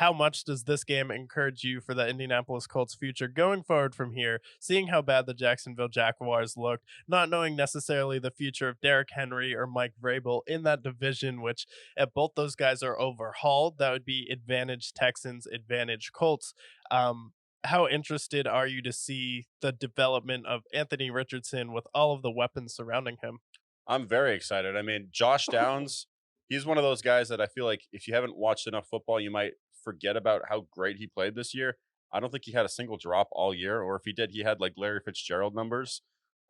how much does this game encourage you for the Indianapolis Colts future going forward from here, seeing how bad the Jacksonville Jaguars looked, not knowing necessarily the future of Derrick Henry or Mike Vrabel in that division, which if both those guys are overhauled, that would be advantage Texans, advantage Colts. How interested are you to see the development of Anthony Richardson with all of the weapons surrounding him? I'm very excited. I mean, Josh Downs, he's one of those guys that I feel like if you haven't watched enough football, you might forget about how great he played this year. I don't think he had a single drop all year, or if he did, he had like Larry Fitzgerald numbers.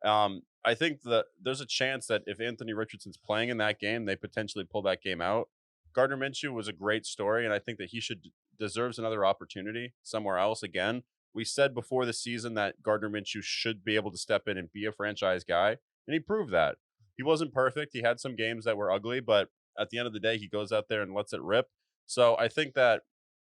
I think that there's a chance that if Anthony Richardson's playing in that game, they potentially pull that game out. Gardner Minshew was a great story, and I think that he should deserves another opportunity somewhere else again. We said before the season that Gardner Minshew should be able to step in and be a franchise guy, and he proved that. He wasn't perfect. He had some games that were ugly, but at the end of the day, he goes out there and lets it rip. So I think that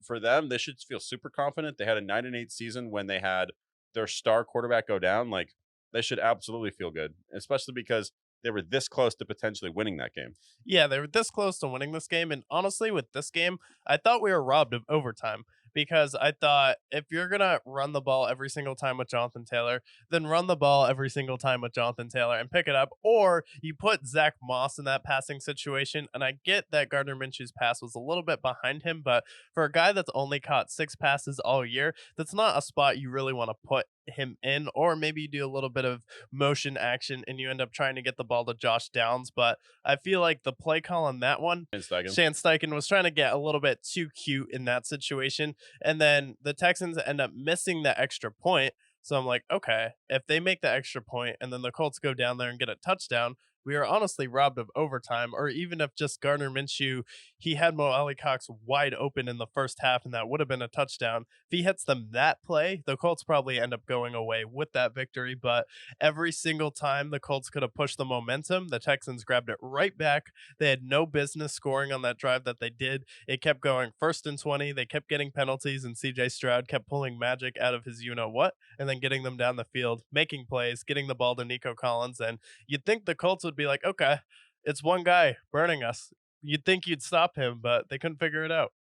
for them, they should feel super confident. They had a 9-8 season when they had their star quarterback go down. Like they should absolutely feel good, especially because they were this close to potentially winning that game. Yeah, they were this close to winning this game. And honestly, with this game, I thought we were robbed of overtime because I thought if you're going to run the ball every single time with Jonathan Taylor, then run the ball every single time with Jonathan Taylor and pick it up. Or you put Zach Moss in that passing situation. And I get that Gardner Minshew's pass was a little bit behind him, but for a guy that's only caught 6 passes all year, that's not a spot you really want to put him in. Or maybe you do a little bit of motion action and you end up trying to get the ball to Josh Downs. But I feel like the play call on that one, And Steichen. Shan Steichen was trying to get a little bit too cute in that situation. And then the Texans end up missing the extra point. So I'm like, okay, if they make the extra point and then the Colts go down there and get a touchdown, we are honestly robbed of overtime. Or even if just Gardner Minshew, he had Mo Ali Cox wide open in the first half, and that would have been a touchdown. If he hits them that play, the Colts probably end up going away with that victory. But every single time the Colts could have pushed the momentum, the Texans grabbed it right back. They had no business scoring on that drive that they did. It kept going 1st and 20. They kept getting penalties, and CJ Stroud kept pulling magic out of his you know what, and then getting them down the field, making plays, getting the ball to Nico Collins. And you'd think the Colts would be like, okay, it's one guy burning us. You'd think you'd stop him, but they couldn't figure it out.